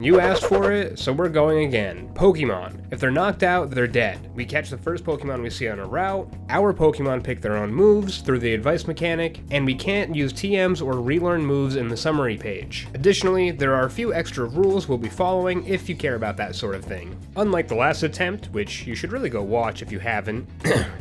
You asked for it, so we're going again. Pokemon. If they're knocked out, they're dead. We catch the first Pokemon we see on a route, our Pokemon pick their own moves through the advice mechanic, and we can't use TMs or relearn moves in the summary page. Additionally, there are a few extra rules we'll be following if you care about that sort of thing. Unlike the last attempt, which you should really go watch if you haven't.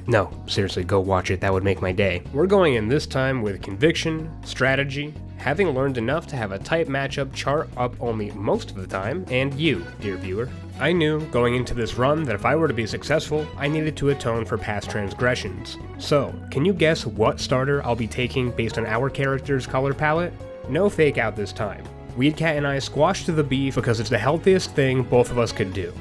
No, seriously, go watch it, that would make my day. We're going in this time with conviction, strategy, having learned enough to have a type matchup chart up only most of the time, and you, dear viewer. I knew, going into this run, that if I were to be successful, I needed to atone for past transgressions. So, can you guess what starter I'll be taking based on our character's color palette? No fake out this time. Weedcat and I squashed the beef because it's the healthiest thing both of us could do.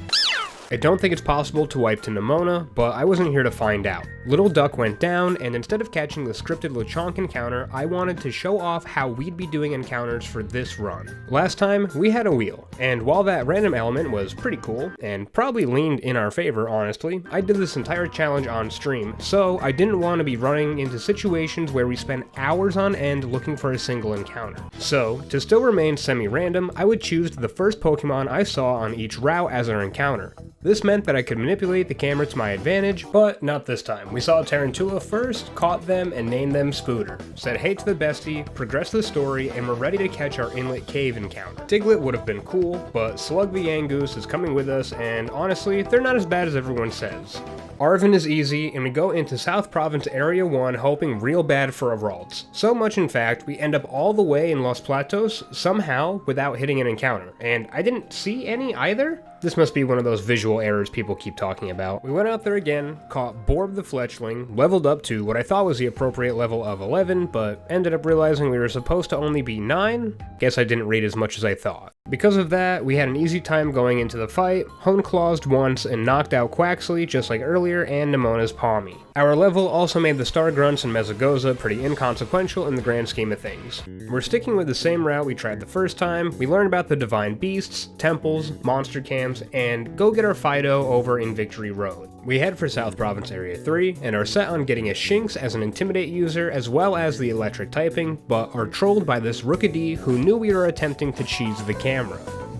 I don't think it's possible to wipe to Nemona, but I wasn't here to find out. Little Duck went down, and instead of catching the scripted Lechonk encounter, I wanted to show off how we'd be doing encounters for this run. Last time, we had a wheel, and while that random element was pretty cool, and probably leaned in our favor honestly, I did this entire challenge on stream, so I didn't want to be running into situations where we spend hours on end looking for a single encounter. So, to still remain semi-random, I would choose the first Pokemon I saw on each route as our encounter. This meant that I could manipulate the camera to my advantage, but not this time. We saw Tarantula first, caught them, and named them Spooter. Said hey to the bestie, progressed the story, and we're ready to catch our Inlet Cave encounter. Diglett would have been cool, but Slug the Yangoose is coming with us, and honestly, they're not as bad as everyone says. Arven is easy, and we go into South Province Area 1 hoping real bad for Aralds. So much in fact, we end up all the way in Los Platos, somehow, without hitting an encounter. And I didn't see any either? This must be one of those visual errors people keep talking about. We went out there again, caught Borb the Fletchling, leveled up to what I thought was the appropriate level of 11, but ended up realizing we were supposed to only be 9? Guess I didn't read as much as I thought. Because of that, we had an easy time going into the fight, Honeclawsed once and knocked out Quaxley just like earlier and Nemona's Palmy. Our level also made the Star Grunts and Mesagoza pretty inconsequential in the grand scheme of things. We're sticking with the same route we tried the first time, we learned about the Divine Beasts, Temples, Monster Camps, and go get our Fido over in Victory Road. We head for South Province Area 3, and are set on getting a Shinx as an Intimidate user as well as the electric typing, but are trolled by this Rookidee who knew we were attempting to cheese the camera.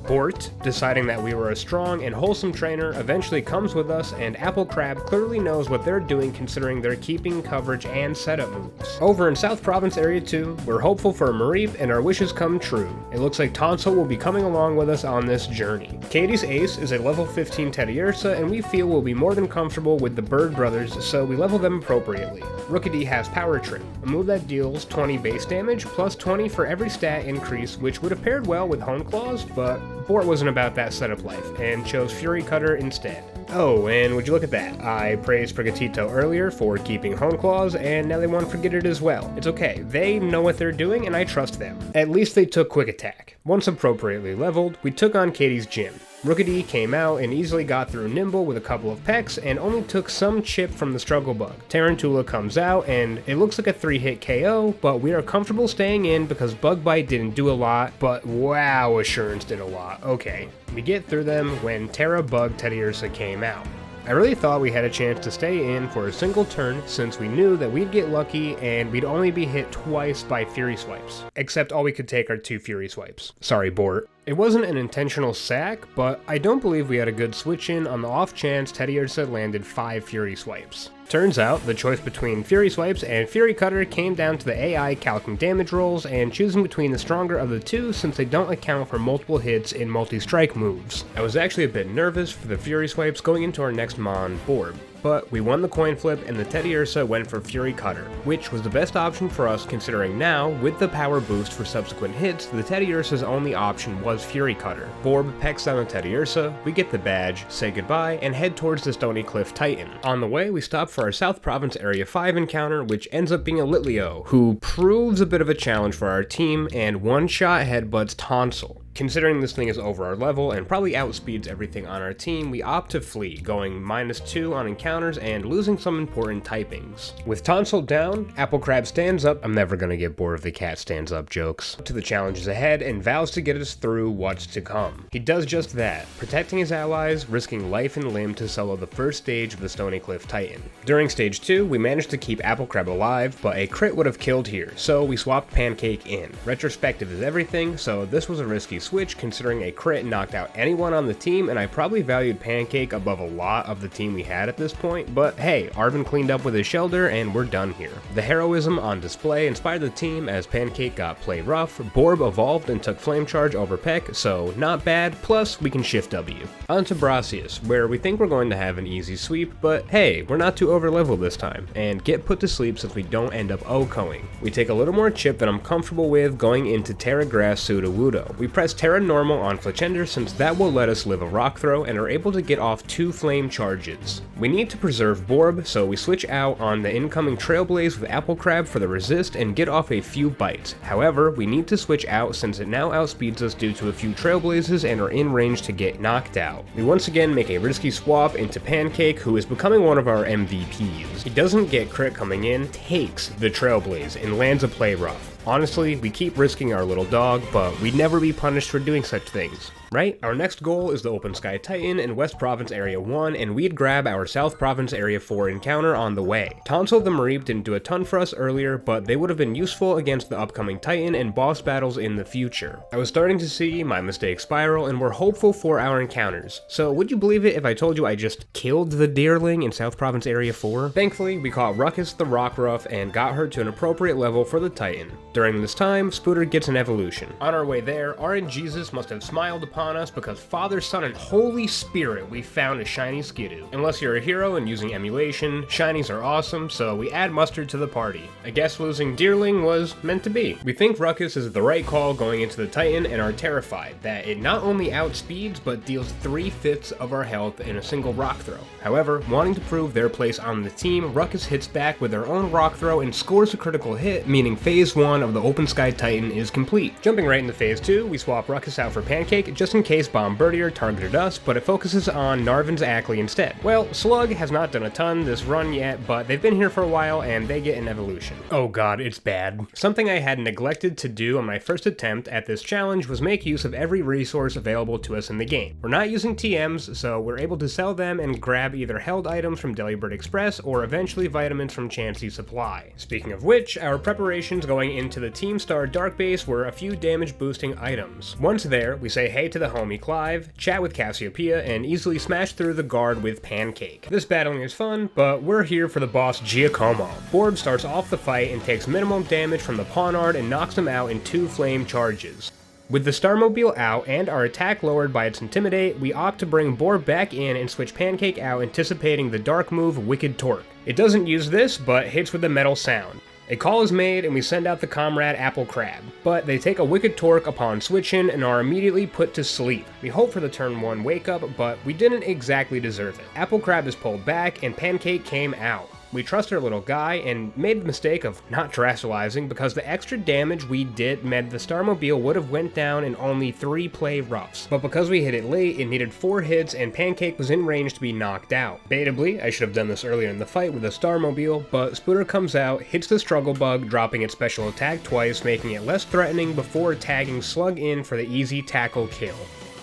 Bort, deciding that we were a strong and wholesome trainer, eventually comes with us, and Apple Crab clearly knows what they're doing considering they're keeping coverage and setup moves. Over in South Province Area 2, we're hopeful for a Mareep and our wishes come true. It looks like Tonsil will be coming along with us on this journey. Katie's ace is a level 15 Teddiursa, and we feel we'll be more than comfortable with the Bird Brothers, so we level them appropriately. Rookidee has Power Trip, a move that deals 20 base damage plus 20 for every stat increase, which would have paired well with Honeclaws, but Bort wasn't about that setup life, and chose Fury Cutter instead. Oh, and would you look at that, I praised Prigatito earlier for keeping Honeclaws, and now they want to forget it as well. It's okay, they know what they're doing, and I trust them. At least they took Quick Attack. Once appropriately leveled, we took on Katie's gym. Rookidee came out and easily got through Nimble with a couple of pecks and only took some chip from the Struggle Bug. Tarantula comes out and it looks like a 3-hit KO, but we are comfortable staying in because Bug Bite didn't do a lot, but wow, Assurance did a lot. Okay, we get through them when Terra Bug Teddiursa came out. I really thought we had a chance to stay in for a single turn since we knew that we'd get lucky and we'd only be hit twice by Fury Swipes. Except all we could take are 2 Fury Swipes. Sorry, Bort. It wasn't an intentional sack, but I don't believe we had a good switch in on the off chance Teddiursa landed 5 Fury Swipes. Turns out, the choice between Fury Swipes and Fury Cutter came down to the AI calcing damage rolls and choosing between the stronger of the two since they don't account for multiple hits in multi-strike moves. I was actually a bit nervous for the Fury Swipes going into our next Mon, Borb. But we won the coin flip and the Teddiursa went for Fury Cutter, which was the best option for us considering now, with the power boost for subsequent hits, the Teddiursa's only option was Fury Cutter. Borb pecks down the Teddiursa, we get the badge, say goodbye, and head towards the Stony Cliff Titan. On the way, we stop for our South Province Area 5 encounter, which ends up being a Litleo, who proves a bit of a challenge for our team and one-shot headbutts Tonsil. Considering this thing is over our level and probably outspeeds everything on our team, we opt to flee, going -2 on encounters and losing some important typings. With Tonsil down, Apple Crab stands up, I'm never gonna get bored of the cat stands up jokes, to the challenges ahead and vows to get us through what's to come. He does just that, protecting his allies, risking life and limb to solo the first stage of the Stony Cliff Titan. During stage 2, we managed to keep Apple Crab alive, but a crit would have killed here, so we swapped Pancake in. Retrospective is everything, so this was a risky switch considering a crit knocked out anyone on the team, and I probably valued Pancake above a lot of the team we had at this point, but hey, Arvin cleaned up with his Shelter and we're done here. The heroism on display inspired the team as Pancake got play rough, Borb evolved and took Flame Charge over Peck, so not bad, plus we can shift W. On to Brassius, where we think we're going to have an easy sweep, but hey, we're not too over leveled this time, and get put to sleep since we don't end up OHKOing. We take a little more chip than I'm comfortable with going into Terra Grass Sudowoodo. We press Terra Normal on Fletchender since that will let us live a Rock Throw and are able to get off 2 Flame Charges. We need to preserve Borb, so we switch out on the incoming Trailblaze with Apple Crab for the resist and get off a few bites. However, we need to switch out since it now outspeeds us due to a few Trailblazes and are in range to get knocked out. We once again make a risky swap into Pancake, who is becoming one of our MVPs. He doesn't get crit coming in, takes the Trailblaze, and lands a play rough. Honestly, we keep risking our little dog, but we'd never be punished for doing such things, right? Our next goal is the Open Sky Titan in West Province Area 1, and we'd grab our South Province Area 4 encounter on the way. Tonsil the Mareep didn't do a ton for us earlier, but they would have been useful against the upcoming Titan and boss battles in the future. I was starting to see my mistake spiral, and we're hopeful for our encounters. So would you believe it if I told you I just killed the Deerling in South Province Area 4? Thankfully, we caught Ruckus the Rockruff and got her to an appropriate level for the Titan. During this time, Spooter gets an evolution. On our way there, RNGesus must have smiled upon us because Father, Son, and Holy Spirit, we found a shiny Skidoo. Unless you're a hero and using emulation, shinies are awesome, so we add Mustard to the party. I guess losing Deerling was meant to be. We think Ruckus is the right call going into the Titan and are terrified that it not only outspeeds, but deals 3/5 of our health in a single rock throw. However, wanting to prove their place on the team, Ruckus hits back with their own rock throw and scores a critical hit, meaning phase 1 of the Open Sky Titan is complete. Jumping right into phase 2, we swap Ruckus out for Pancake just in case Bombirdier targeted us, but it focuses on Narvan's Ackley instead. Well, Slug has not done a ton this run yet, but they've been here for a while and they get an evolution. Oh god, it's bad. Something I had neglected to do on my first attempt at this challenge was make use of every resource available to us in the game. We're not using TMs, so we're able to sell them and grab either held items from Delibird Express or eventually vitamins from Chansey Supply. Speaking of which, our preparations going into the Team Star Dark Base were a few damage boosting items. Once there, we say hey to the homie Clive, chat with Cassiopeia, and easily smash through the guard with Pancake. This battling is fun, but we're here for the boss Giacomo. Borb starts off the fight and takes minimum damage from the Pawnard and knocks him out in 2 flame charges. With the Starmobile out and our attack lowered by its Intimidate, we opt to bring Borb back in and switch Pancake out, anticipating the dark move Wicked Torque. It doesn't use this, but hits with the metal sound. A call is made and we send out the comrade Apple Crab, but they take a Wicked Torque upon switch-in and are immediately put to sleep. We hope for the turn 1 wake up, but we didn't exactly deserve it. Apple Crab is pulled back and Pancake came out. We trust our little guy and made the mistake of not terrestrializing because the extra damage we did meant the Starmobile would have went down in only 3 play roughs. But because we hit it late, it needed 4 hits and Pancake was in range to be knocked out. Debatably, I should have done this earlier in the fight with the Starmobile, but Spooter comes out, hits the Struggle Bug, dropping its special attack twice, making it less threatening before tagging Slug in for the easy tackle kill.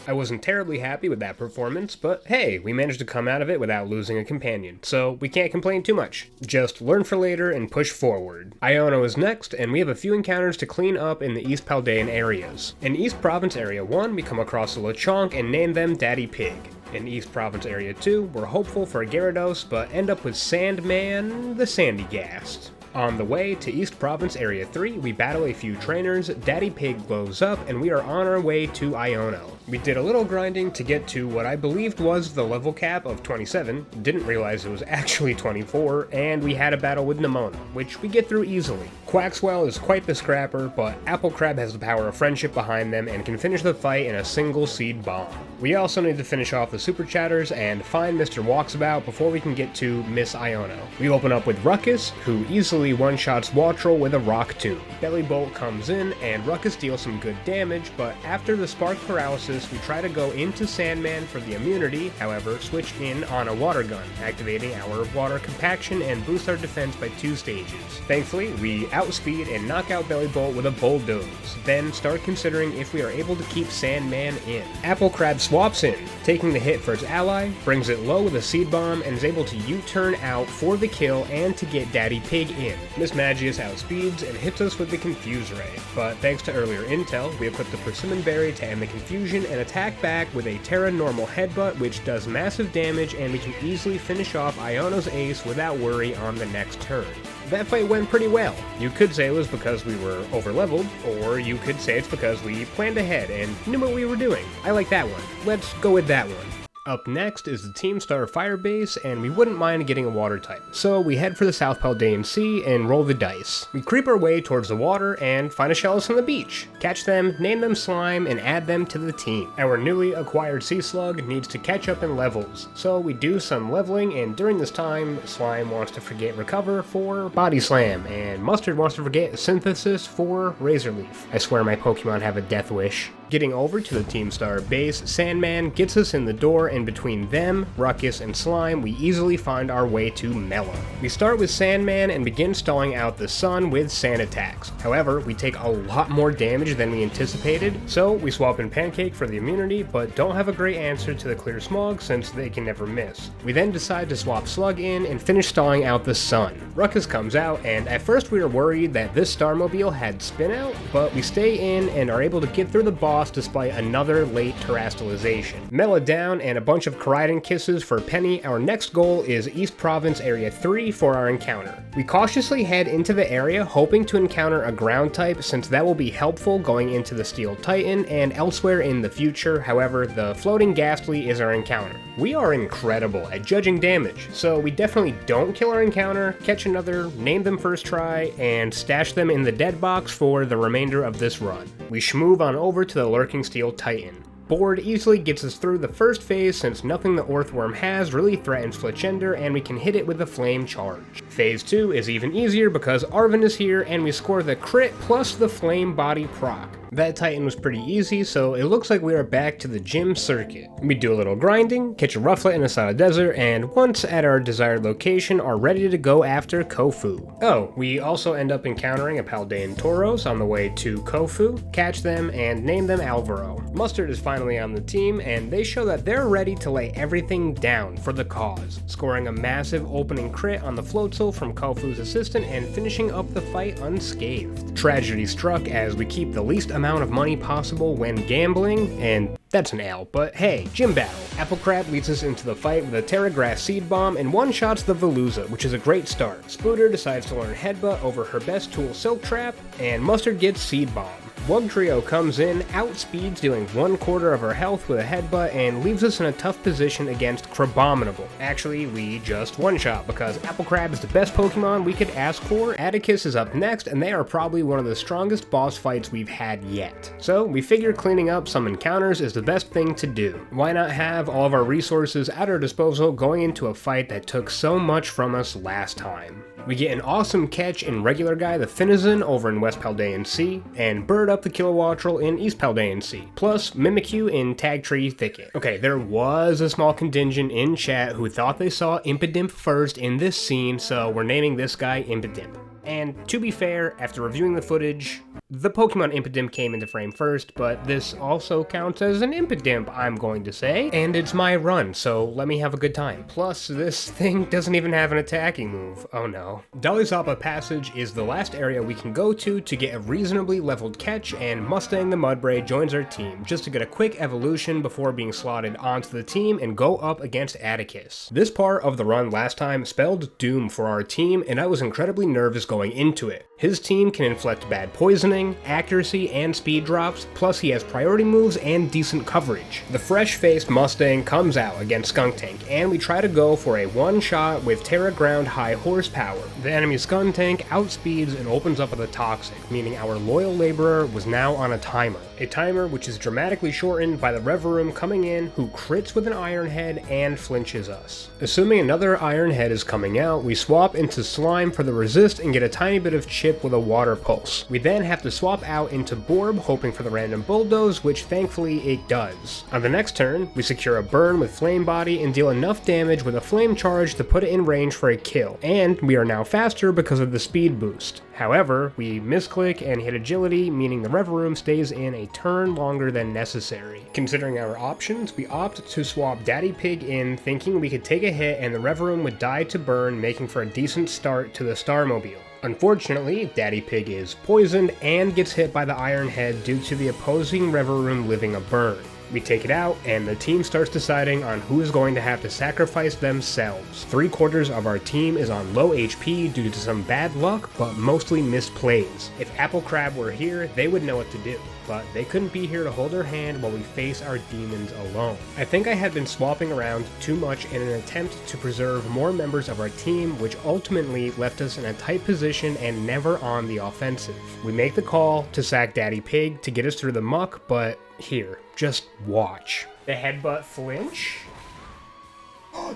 I wasn't terribly happy with that performance, but hey, we managed to come out of it without losing a companion, so we can't complain too much. Just learn for later and push forward. Iono is next, and we have a few encounters to clean up in the East Paldean areas. In East Province Area 1, we come across a Lechonk and name them Daddy Pig. In East Province Area 2, we're hopeful for a Gyarados, but end up with Sandman the Sandygast. On the way to East Province Area 3, we battle a few trainers, Daddy Pig glows up, and we are on our way to Iono. We did a little grinding to get to what I believed was the level cap of 27, didn't realize it was actually 24, and we had a battle with Nemona, which we get through easily. Quaxwell is quite the scrapper, but Apple Crab has the power of friendship behind them and can finish the fight in a single seed bomb. We also need to finish off the Super Chatters and find Mr. Walksabout before we can get to Miss Iono. We open up with Ruckus, who easily one-shots Waltrel with a Rock Tomb. Belly Bolt comes in, and Ruckus deals some good damage, but after the Spark Paralysis, Nemesis, we try to go into Sandman for the immunity, however, switch in on a water gun, activating our water compaction and boost our defense by 2 stages. Thankfully, we outspeed and knock out Bellybolt with a bulldoze, then start considering if we are able to keep Sandman in. Apple Crab swaps in, taking the hit for its ally, brings it low with a seed bomb, and is able to U-turn out for the kill and to get Daddy Pig in. Miss Magius outspeeds and hits us with the Confuse Ray, but thanks to earlier intel, we equip the Persimmon Berry to end the confusion and attack back with a Terra Normal Headbutt, which does massive damage, and we can easily finish off Iono's ace without worry on the next turn. That fight went pretty well. You could say it was because we were overleveled, or you could say it's because we planned ahead and knew what we were doing. I like that one. Let's go with that one. Up next is the Team Star Fire Base, and we wouldn't mind getting a water type. So we head for the South Paldean Sea and roll the dice. We creep our way towards the water and find a Shellos on the beach. Catch them, name them Slime, and add them to the team. Our newly acquired Sea Slug needs to catch up in levels, so we do some leveling, and during this time, Slime wants to forget Recover for Body Slam, and Mustard wants to forget Synthesis for Razor Leaf. I swear my Pokemon have a death wish. Getting over to the Team Star base, Sandman gets us in the door, and between them, Ruckus, and Slime, we easily find our way to Mellow. We start with Sandman and begin stalling out the sun with sand attacks. However, we take a lot more damage than we anticipated, so we swap in Pancake for the immunity, but don't have a great answer to the Clear Smog since they can never miss. We then decide to swap Slug in and finish stalling out the sun. Ruckus comes out, and at first we were worried that this Starmobile had spin out, but we stay in and are able to get through the boss despite another late terastallization. Mellow down and a bunch of Koraidon Kisses for Penny. Our next goal is East Province Area 3 for our encounter. We cautiously head into the area hoping to encounter a ground type since that will be helpful going into the Steel Titan and elsewhere in the future. However, the Floating Ghastly is our encounter. We are incredible at judging damage, so we definitely don't kill our encounter, catch another, name them first try, and stash them in the dead box for the remainder of this run. We schmoove on over to the Lurking Steel Titan. Board easily gets us through the first phase since nothing the Earthworm has really threatens Fletchender and we can hit it with a Flame Charge. Phase 2 is even easier because Arven is here and we score the crit plus the Flame Body proc. That Titan was pretty easy, so it looks like we are back to the gym circuit. We do a little grinding, catch a Rufflet in a Asada Desert, and once at our desired location are ready to go after Kofu. Oh, we also end up encountering a Paldean Tauros on the way to Kofu, catch them, and name them Alvaro. Mustard is finally on the team, and they show that they're ready to lay everything down for the cause, scoring a massive opening crit on the Floatzel from Kofu's assistant and finishing up the fight unscathed. Tragedy struck as we keep the least amount of money possible when gambling, and that's an L, but hey, gym battle. Apple Crab leads us into the fight with a Terra Grass Seed Bomb and one-shots the Veluza, which is a great start. Spooter decides to learn Headbutt over her best tool Silk Trap, and Mustard gets Seed Bomb. Wugtrio comes in, outspeeds, dealing 1/4 of our health with a headbutt, and leaves us in a tough position against Crabominable. Actually, we just one-shot because Apple Crab is the best Pokemon we could ask for. Atticus is up next, and they are probably one of the strongest boss fights we've had yet. So we figure cleaning up some encounters is the best thing to do. Why not have all of our resources at our disposal going into a fight that took so much from us last time? We get an awesome catch in Regular Guy the Finizen over in West Paldean Sea, and Bird up the Kilowattrel in East Paldean Sea, plus Mimikyu in Tag Tree Thicket. Okay, there was a small contingent in chat who thought they saw Impidimp first in this scene, so we're naming this guy Impidimp. And to be fair, after reviewing the footage, the Pokemon Impidimp came into frame first, but this also counts as an Impidimp, I'm going to say. And it's my run, so let me have a good time. Plus, this thing doesn't even have an attacking move. Oh no. Dalizapa Passage is the last area we can go to get a reasonably leveled catch, and Mustang the Mudbray joins our team, just to get a quick evolution before being slotted onto the team and go up against Atticus. This part of the run last time spelled doom for our team, and I was incredibly nervous going into it. His team can inflict bad poisoning, accuracy, and speed drops, plus he has priority moves and decent coverage. The fresh-faced Mustang comes out against Skuntank, and we try to go for a one-shot with Terra Ground high horsepower. The enemy Skuntank outspeeds and opens up with a Toxic, meaning our loyal laborer was now on a timer. A timer which is dramatically shortened by the Reverum coming in, who crits with an Iron Head and flinches us. Assuming another Iron Head is coming out, we swap into Slime for the resist and get a tiny bit of chip with a water pulse. We then have to swap out into Borb, hoping for the random bulldoze, which thankfully it does. On the next turn, we secure a burn with Flame Body and deal enough damage with a flame charge to put it in range for a kill, and we are now faster because of the speed boost. However, we misclick and hit agility, meaning the Rev Room stays in a turn longer than necessary. Considering our options, we opt to swap Daddy Pig in, thinking we could take a hit and the Rev Room would die to burn, making for a decent start to the Starmobile. Unfortunately, Daddy Pig is poisoned and gets hit by the Iron Head due to the opposing Rev Room living a burn. We take it out, and the team starts deciding on who is going to have to sacrifice themselves. 3/4 of our team is on low HP due to some bad luck, but mostly missed plays. If Apple Crab were here, they would know what to do, but they couldn't be here to hold our hand while we face our demons alone. I think I had been swapping around too much in an attempt to preserve more members of our team, which ultimately left us in a tight position and never on the offensive. We make the call to sack Daddy Pig to get us through the muck, but here, just watch. The headbutt flinch?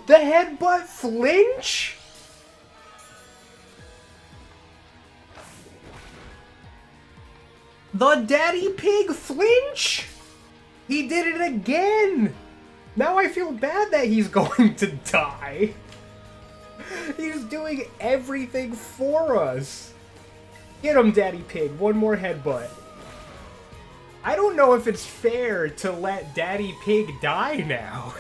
The headbutt flinch? The Daddy Pig flinch? He did it again! Now I feel bad that he's going to die. He's doing everything for us. Get him, Daddy Pig. One more headbutt. I don't know if it's fair to let Daddy Pig die now.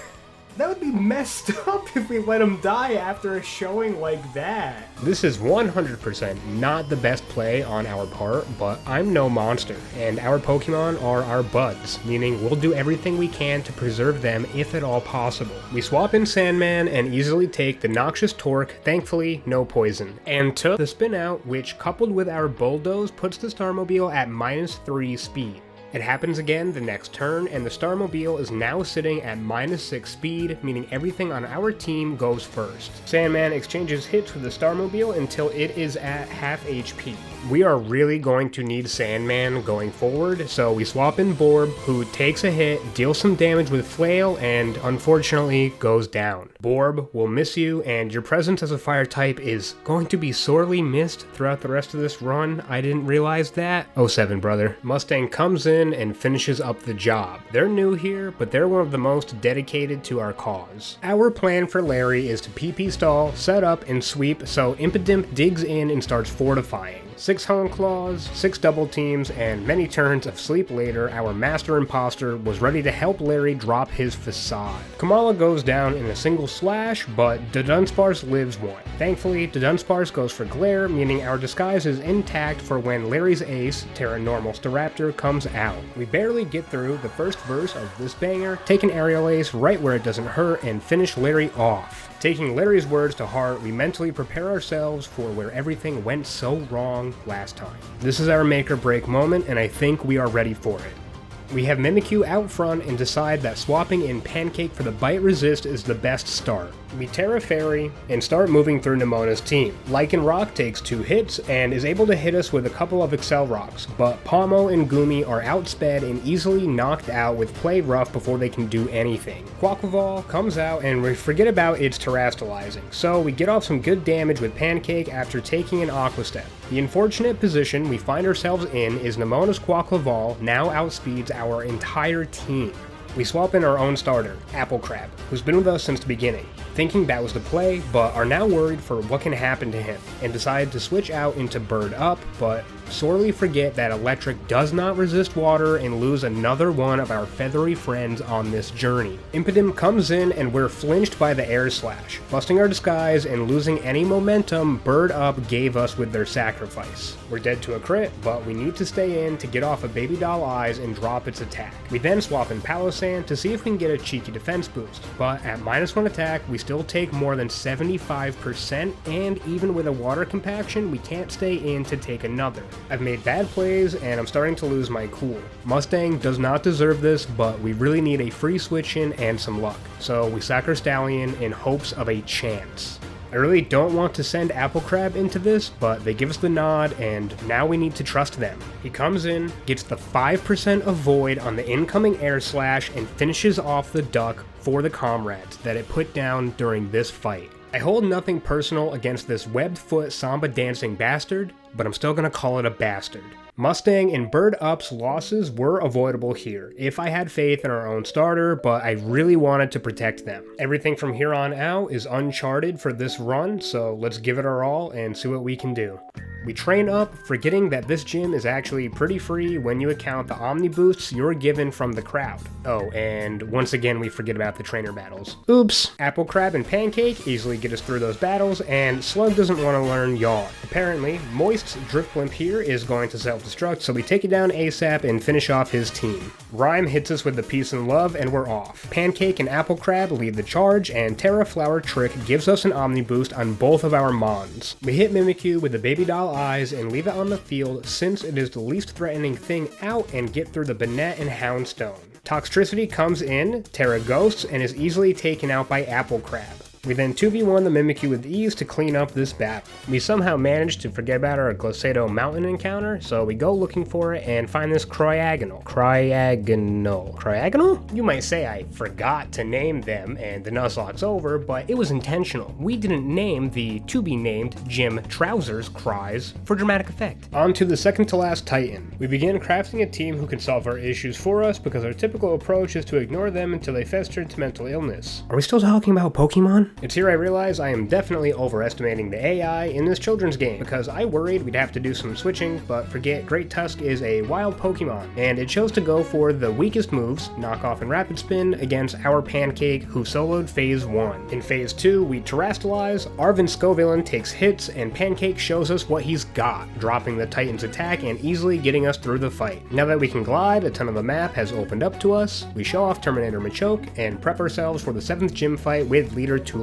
That would be messed up if we let him die after a showing like that. This is 100% not the best play on our part, but I'm no monster, and our Pokemon are our buds, meaning we'll do everything we can to preserve them if at all possible. We swap in Sandman and easily take the Noxious Torque, thankfully no poison, and took the Spin Out, which coupled with our Bulldoze puts the Starmobile at -3 speed. It happens again the next turn, and the Starmobile is now sitting at -6 speed, meaning everything on our team goes first. Sandman exchanges hits with the Starmobile until it is at half HP. We are really going to need Sandman going forward, so we swap in Borb, who takes a hit, deals some damage with Flail, and unfortunately goes down. Borb, we'll miss you, and your presence as a fire type is going to be sorely missed throughout the rest of this run. I didn't realize that. 07, brother. Mustang comes in and finishes up the job. They're new here, but they're one of the most dedicated to our cause. Our plan for Larry is to PP stall, set up, and sweep, so Impidimp digs in and starts fortifying. 6 Hone Claws, 6 double teams, and many turns of sleep later, our Master Imposter was ready to help Larry drop his facade. Kamala goes down in a single slash, but Dunsparce lives one. Thankfully, Dunsparce goes for Glare, meaning our disguise is intact for when Larry's ace, Terranormal Staraptor, comes out. We barely get through the first verse of this banger, take an Aerial Ace right where it doesn't hurt, and finish Larry off. Taking Larry's words to heart, we mentally prepare ourselves for where everything went so wrong last time. This is our make or break moment, and I think we are ready for it. We have Mimikyu out front and decide that swapping in Pancake for the Bite Resist is the best start. We Terra Fairy and start moving through Nemona's team. Lycanroc takes 2 hits and is able to hit us with a couple of Excel Rocks, but Pomo and Goomy are outsped and easily knocked out with Play Rough before they can do anything. Quaquaval comes out and we forget about its terastallizing, so we get off some good damage with Pancake after taking an Aqua Step. The unfortunate position we find ourselves in is Nemona's Quaquaval now outspeeds our entire team. We swap in our own starter, Apple Crab, who's been with us since the beginning, thinking that was the play, but are now worried for what can happen to him, and decide to switch out into Bird Up, but sorely forget that Electric does not resist water and lose another one of our feathery friends on this journey. Impidimp comes in and we're flinched by the Air Slash. Busting our disguise and losing any momentum Bird Up gave us with their sacrifice. We're dead to a crit, but we need to stay in to get off of Baby Doll Eyes and drop its attack. We then swap in Palossand to see if we can get a cheeky defense boost, but at -1 attack we still take more than 75%, and even with a water compaction we can't stay in to take another. I've made bad plays and I'm starting to lose my cool. Mustang does not deserve this, but we really need a free switch in and some luck, so we sack our Stallion in hopes of a chance. I really don't want to send Apple Crab into this, but they give us the nod, and now we need to trust them. He comes in, gets the 5% avoid on the incoming air slash, and finishes off the duck for the comrades that it put down during this fight. I hold nothing personal against this webbed foot samba dancing bastard, but I'm still gonna call it a bastard. Mustang and Bird Up's losses were avoidable here, if I had faith in our own starter, but I really wanted to protect them. Everything from here on out is uncharted for this run, so let's give it our all and see what we can do. We train up, forgetting that this gym is actually pretty free when you account the Omni boosts you're given from the crowd. Oh, and once again we forget about the trainer battles. Oops! Apple Crab and Pancake easily get us through those battles, and Slug doesn't want to learn Yawn. Apparently, Moist's Drift Blimp here is going to self-destruct, so we take it down ASAP and finish off his team. Rhyme hits us with the Peace and Love, and we're off. Pancake and Apple Crab lead the charge, and Terra Flower Trick gives us an Omni boost on both of our Mons. We hit Mimikyu with the Baby Doll Eyes and leave it on the field since it is the least threatening thing out and get through the Banette and Houndstone. Toxtricity comes in, Terra ghosts, and is easily taken out by Apple Crab. We then 2v1 the Mimikyu with ease to clean up this battle. We somehow managed to forget about our Glosado Mountain encounter, so we go looking for it and find this Cryogonal. Cryogonal? You might say I forgot to name them and the Nuzlocke's over, but it was intentional. We didn't name the to-be-named Gym Trousers Cries for dramatic effect. On to the second to last Titan. We begin crafting a team who can solve our issues for us because our typical approach is to ignore them until they fester into mental illness. Are we still talking about Pokemon? It's here I realize I am definitely overestimating the AI in this children's game, because I worried we'd have to do some switching, but forget, Great Tusk is a wild Pokemon, and it chose to go for the weakest moves, Knock Off and Rapid Spin, against our Pancake, who soloed Phase 1. In Phase 2, we Terrastalize, Arvin Scovillain takes hits, and Pancake shows us what he's got, dropping the Titan's attack and easily getting us through the fight. Now that we can glide, a ton of the map has opened up to us, we show off Terminator Machoke, and prep ourselves for the 7th gym fight with Leader Tulip.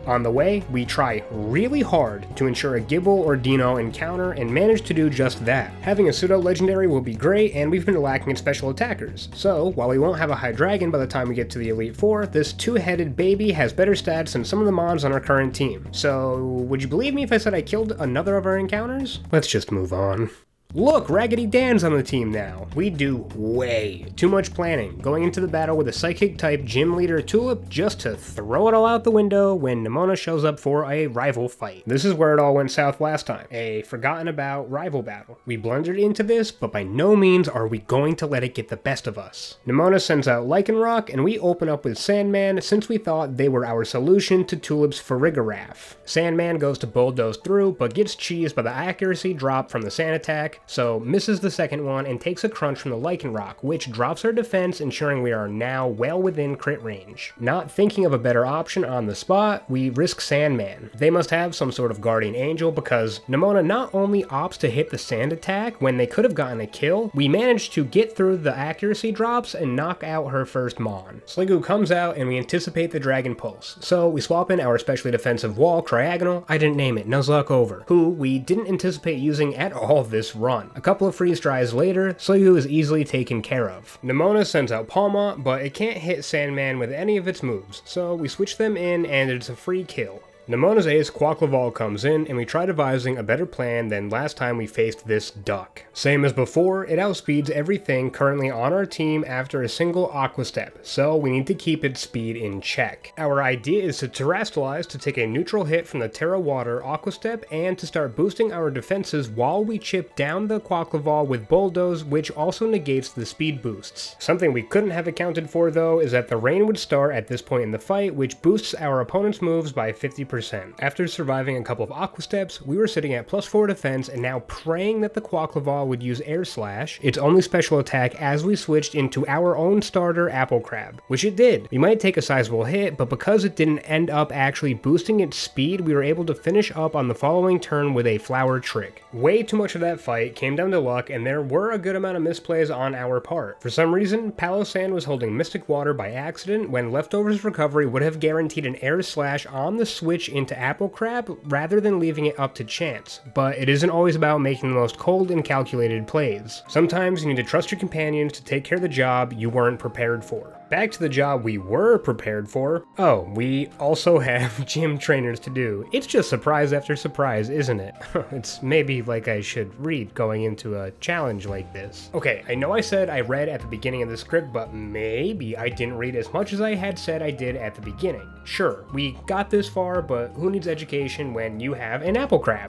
On the way, we try really hard to ensure a Gible or Dino encounter and manage to do just that. Having a pseudo-legendary will be great, and we've been lacking in special attackers. So, while we won't have a high dragon by the time we get to the Elite Four, this two-headed baby has better stats than some of the mons on our current team. So, would you believe me if I said I killed another of our encounters? Let's just move on. Look, Raggedy Dan's on the team now. We do way too much planning, going into the battle with a Psychic-type Gym Leader Tulip just to throw it all out the window when Nemona shows up for a rival fight. This is where it all went south last time, a forgotten-about rival battle. We blundered into this, but by no means are we going to let it get the best of us. Nemona sends out Lycanroc, and we open up with Sandman since we thought they were our solution to Tulip's Farigiraf. Sandman goes to bulldoze through, but gets cheesed by the accuracy drop from the Sand attack, so misses the second one and takes a crunch from the Lycanroc, which drops our defense, ensuring we are now well within crit range. Not thinking of a better option on the spot, we risk Sandman. They must have some sort of guardian angel, because Nemona not only opts to hit the Sand attack when they could have gotten a kill, we managed to get through the accuracy drops and knock out her first Mon. Sliggoo comes out and we anticipate the Dragon Pulse, so we swap in our specially defensive wall, Cryogonal, I didn't name it, Nuzlocke over, who we didn't anticipate using at all this run. A couple of freeze dries later, Sliggoo is easily taken care of. Nemona sends out Palma, but it can't hit Sandman with any of its moves, so we switch them in and it's a free kill. Nemona's ace Quaquaval comes in, and we try devising a better plan than last time we faced this duck. Same as before, it outspeeds everything currently on our team after a single Aqua Step, so we need to keep its speed in check. Our idea is to Terrastalize to take a neutral hit from the Terra Water Aqua Step and to start boosting our defenses while we chip down the Quaquaval with Bulldoze, which also negates the speed boosts. Something we couldn't have accounted for though is that the rain would start at this point in the fight, which boosts our opponent's moves by 50%. After surviving a couple of Aqua Steps, we were sitting at +4 defense and now praying that the Quaquaval would use Air Slash, its only special attack, as we switched into our own starter Apple Crab, which it did. We might take a sizable hit, but because it didn't end up actually boosting its speed, we were able to finish up on the following turn with a Flower Trick. Way too much of that fight came down to luck, and there were a good amount of misplays on our part. For some reason, Palossand was holding Mystic Water by accident when Leftovers Recovery would have guaranteed an Air Slash on the switch into Apple Crab rather than leaving it up to chance, but it isn't always about making the most cold and calculated plays. Sometimes you need to trust your companions to take care of the job you weren't prepared for. Back to the job we were prepared for. Oh, we also have gym trainers to do. It's just surprise after surprise, isn't it? It's maybe like I should read going into a challenge like this. Okay, I know I said I read at the beginning of the script, but maybe I didn't read as much as I had said I did at the beginning. Sure, we got this far, but who needs education when you have an apple crab?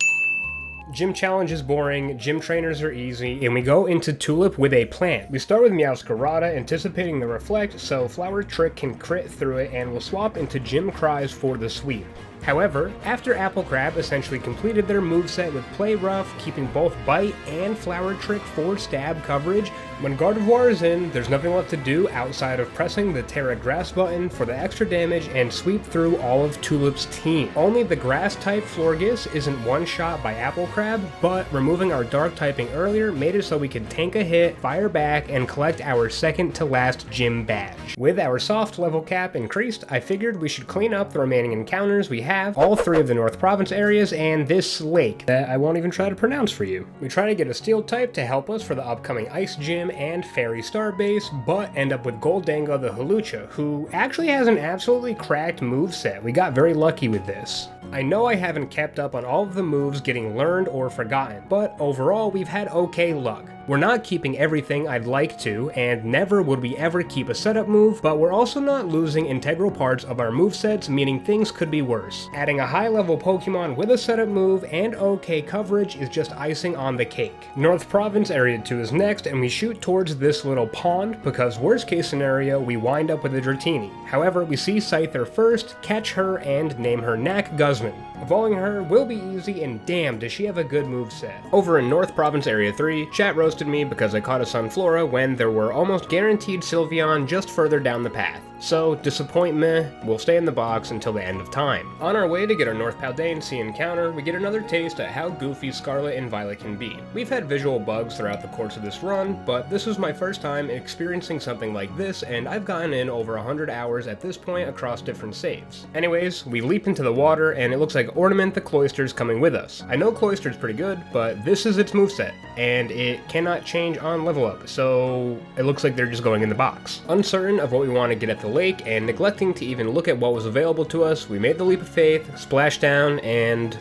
Gym challenge is boring, gym trainers are easy, and we go into Tulip with a plan. We start with Meowscarada, anticipating the reflect, so Flower Trick can crit through it, and we'll swap into Gym Cries for the sweep. However, after Apple Crab essentially completed their moveset with Play Rough, keeping both Bite and Flower Trick for stab coverage, when Gardevoir is in, there's nothing left to do outside of pressing the Terra Grass button for the extra damage and sweep through all of Tulip's team. Only the Grass-type Florges isn't one-shot by Apple Crab, but removing our Dark typing earlier made it so we could tank a hit, fire back, and collect our second-to-last gym badge. With our soft level cap increased, I figured we should clean up the remaining encounters we have, all 3 of the North Province areas, and this lake that I won't even try to pronounce for you. We try to get a Steel type to help us for the upcoming Ice Gym and Fairy Star base, but end up with Goldango the Hawlucha, who actually has an absolutely cracked moveset. We got very lucky with this. I know I haven't kept up on all of the moves getting learned or forgotten, but overall we've had okay luck. We're not keeping everything I'd like to, and never would we ever keep a setup move, but we're also not losing integral parts of our movesets, meaning things could be worse. Adding a high-level Pokemon with a setup move and okay coverage is just icing on the cake. North Province Area 2 is next, and we shoot towards this little pond, because worst case scenario, we wind up with a Dratini. However, we see Scyther first, catch her, and name her Knack Guzman. Evolving her will be easy, and damn does she have a good moveset. Over in North Province Area 3, chat roasted me because I caught a Sunflora when there were almost guaranteed Sylveon just further down the path. So, disappointment will stay in the box until the end of time. On our way to get our North Paldean Sea encounter, we get another taste at how goofy Scarlet and Violet can be. We've had visual bugs throughout the course of this run, but this was my first time experiencing something like this, and I've gotten in over 100 hours at this point across different saves. Anyways, we leap into the water, and it looks like Ornament the Cloyster's coming with us. I know Cloyster's pretty good, but this is its moveset, and it cannot change on level up, so it looks like they're just going in the box. Uncertain of what we want to get at the lake, and neglecting to even look at what was available to us, we made the leap of faith, splashed down, and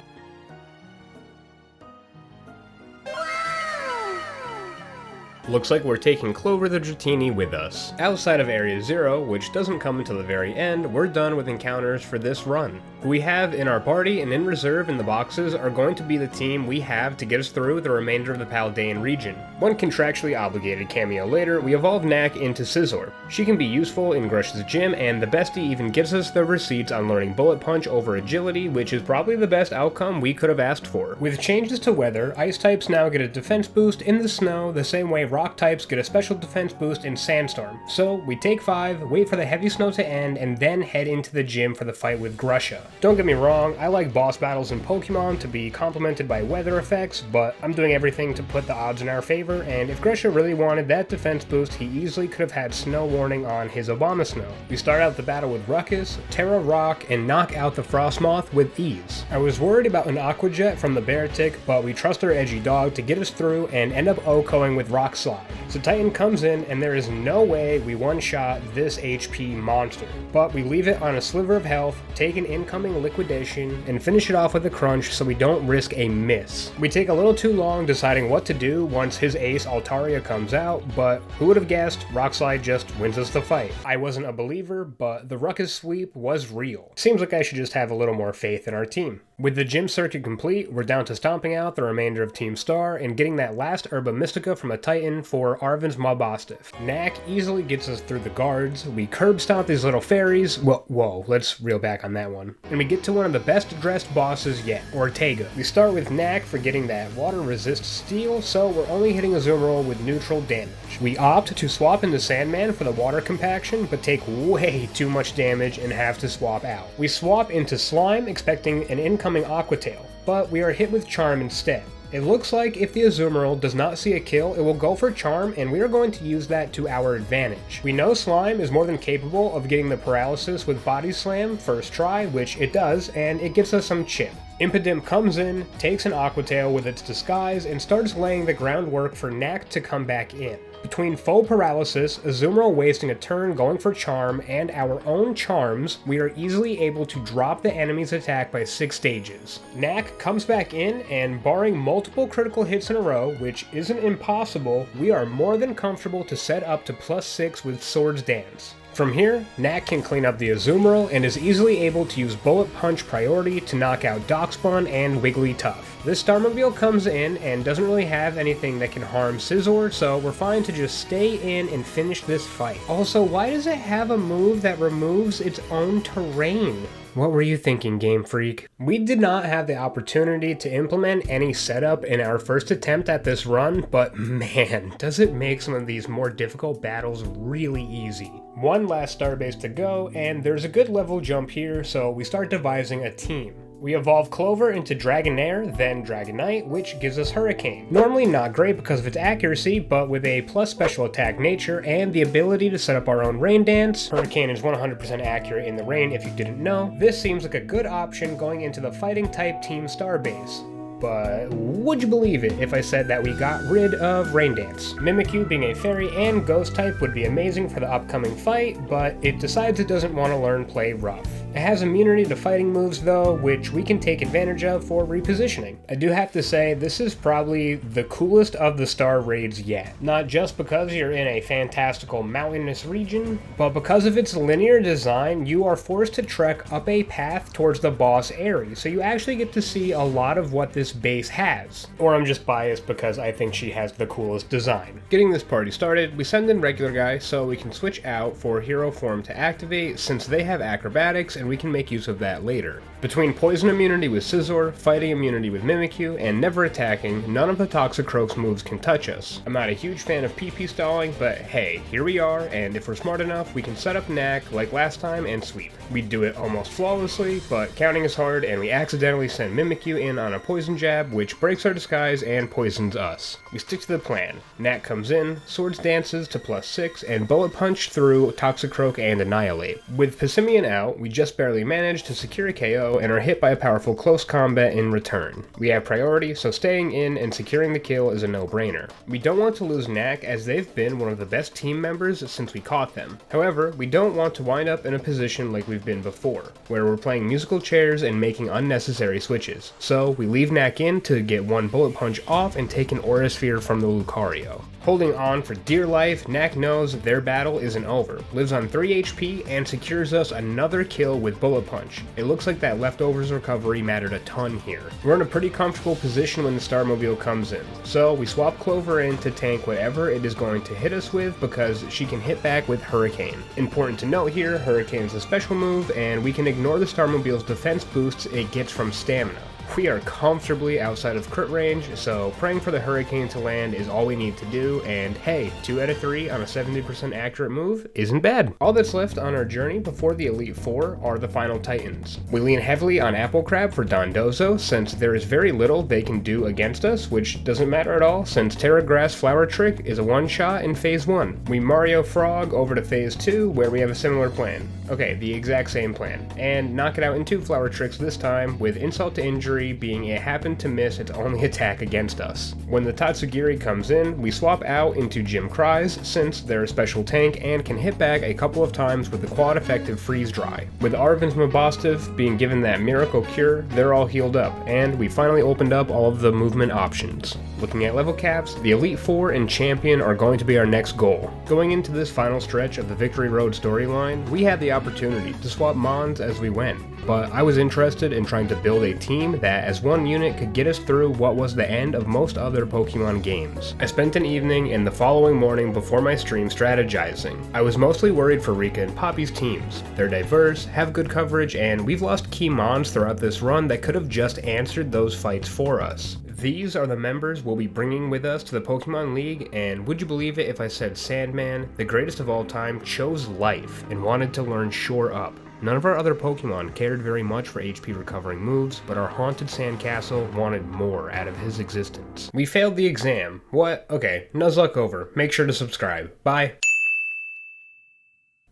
looks like we're taking Clover the Dratini with us. Outside of Area 0, which doesn't come until the very end, we're done with encounters for this run. Who we have in our party and in reserve in the boxes are going to be the team we have to get us through the remainder of the Paldean region. One contractually obligated cameo later, we evolve Knack into Scizor. She can be useful in Grush's gym, and the bestie even gives us the receipts on learning Bullet Punch over Agility, which is probably the best outcome we could have asked for. With changes to weather, Ice types now get a defense boost in the snow the same way Rock types get a special defense boost in Sandstorm. So we take 5, wait for the heavy snow to end, and then head into the gym for the fight with Grusha. Don't get me wrong, I like boss battles in Pokemon to be complemented by weather effects, but I'm doing everything to put the odds in our favor, and if Grusha really wanted that defense boost, he easily could have had snow warning on his Abomasnow. We start out the battle with Ruckus, Terra Rock, and knock out the Frostmoth with ease. I was worried about an Aqua Jet from the Beartic, but we trust our edgy dog to get us through and end up OHKOing with Rock Slide. So Titan comes in, and there is no way we one-shot this HP monster. But we leave it on a sliver of health, take an incoming liquidation, and finish it off with a crunch so we don't risk a miss. We take a little too long deciding what to do once his ace Altaria comes out, but who would have guessed Rock Slide just wins us the fight. I wasn't a believer, but the Ruckus sweep was real. Seems like I should just have a little more faith in our team. With the gym circuit complete, we're down to stomping out the remainder of Team Star and getting that last Herba Mystica from a Titan for Arven's Mobostiff. Knack easily gets us through the guards, we curb stomp these little fairies, whoa, let's reel back on that one. And we get to one of the best dressed bosses yet, Ortega. We start with Knack for getting that water resist steal, so we're only hitting Azumarill with neutral damage. We opt to swap into Sandman for the water compaction, but take way too much damage and have to swap out. We swap into Slime, expecting an incoming Aqua Tail, but we are hit with Charm instead. It looks like if the Azumarill does not see a kill, it will go for Charm, and we are going to use that to our advantage. We know Slime is more than capable of getting the paralysis with Body Slam first try, which it does, and it gives us some chip. Impidimp comes in, takes an Aqua Tail with its disguise, and starts laying the groundwork for Knack to come back in. Between full paralysis, Azumarill wasting a turn going for charm, and our own charms, we are easily able to drop the enemy's attack by 6 stages. Knack comes back in, and barring multiple critical hits in a row, which isn't impossible, we are more than comfortable to set up to +6 with Swords Dance. From here, Knack can clean up the Azumarill and is easily able to use Bullet Punch priority to knock out Darkspawn and Wigglytuff. This Starmobile comes in and doesn't really have anything that can harm Scizor, so we're fine to just stay in and finish this fight. Also, why does it have a move that removes its own terrain? What were you thinking, Game Freak? We did not have the opportunity to implement any setup in our first attempt at this run, but man, does it make some of these more difficult battles really easy. One last starbase to go, and there's a good level jump here, so we start devising a team. We evolve Clover into Dragonair, then Dragonite, which gives us Hurricane. Normally not great because of its accuracy, but with a plus special attack nature and the ability to set up our own Rain Dance, Hurricane is 100% accurate in the rain if you didn't know. This seems like a good option going into the fighting type team starbase. But would you believe it if I said that we got rid of Rain Dance? Mimikyu being a fairy and ghost type would be amazing for the upcoming fight, but it decides it doesn't want to learn Play Rough. It has immunity to fighting moves though, which we can take advantage of for repositioning. I do have to say, this is probably the coolest of the star raids yet. Not just because you're in a fantastical mountainous region, but because of its linear design, you are forced to trek up a path towards the boss area, so you actually get to see a lot of what this base has. Or I'm just biased because I think she has the coolest design. Getting this party started, we send in regular guy so we can switch out for hero form to activate since they have acrobatics and we can make use of that later. Between poison immunity with Scizor, fighting immunity with Mimikyu, and never attacking, none of the Toxicroak's moves can touch us. I'm not a huge fan of PP stalling, but hey, here we are, and if we're smart enough, we can set up Knack like last time and sweep. We do it almost flawlessly, but counting is hard, and we accidentally send Mimikyu in on a poison jab, which breaks our disguise and poisons us. We stick to the plan. Knack comes in, Swords Dances to +6, and Bullet Punch through Toxicroak and Annihilate. With Passimian out, we just barely manage to secure a KO and are hit by a powerful close combat in return. We have priority, so staying in and securing the kill is a no-brainer. We don't want to lose Knack as they've been one of the best team members since we caught them. However, we don't want to wind up in a position like we've been before, where we're playing musical chairs and making unnecessary switches. So we leave Knack in to get one Bullet Punch off and take an Aura Sphere from the Lucario. Holding on for dear life, Knack knows their battle isn't over, lives on 3 HP, and secures us another kill with Bullet Punch. It looks like that leftovers recovery mattered a ton here. We're in a pretty comfortable position when the Starmobile comes in, so we swap Clover in to tank whatever it is going to hit us with because she can hit back with Hurricane. Important to note here, Hurricane is a special move, and we can ignore the Starmobile's defense boosts it gets from stamina. We are comfortably outside of crit range, so praying for the Hurricane to land is all we need to do, and hey, 2 out of 3 on a 70% accurate move isn't bad. All that's left on our journey before the Elite Four are the final Titans. We lean heavily on Apple Crab for Dondozo, since there is very little they can do against us, which doesn't matter at all since Terra Grass Flower Trick is a one-shot in Phase 1. We Mario Frog over to Phase 2, where we have a similar plan. Okay, the exact same plan. And knock it out in 2 Flower Tricks this time, with Insult to Injury being it happened to miss its only attack against us. When the Tatsugiri comes in, we swap out into Jim Cries since they're a special tank and can hit back a couple of times with the quad effective Freeze Dry. With Arvin's Mabostiv being given that miracle cure, they're all healed up, and we finally opened up all of the movement options. Looking at level caps, the Elite Four and Champion are going to be our next goal. Going into this final stretch of the Victory Road storyline, we had the opportunity to swap Mons as we went, but I was interested in trying to build a team that as one unit could get us through what was the end of most other Pokemon games. I spent an evening and the following morning before my stream strategizing. I was mostly worried for Rika and Poppy's teams. They're diverse, have good coverage, and we've lost key Mons throughout this run that could have just answered those fights for us. These are the members we'll be bringing with us to the Pokemon League, and would you believe it if I said Sandman, the greatest of all time, chose life and wanted to learn Shore Up. None of our other Pokemon cared very much for HP recovering moves, but our haunted sandcastle wanted more out of his existence. We failed the exam. What? Okay, Nuzlocke over. Make sure to subscribe. Bye.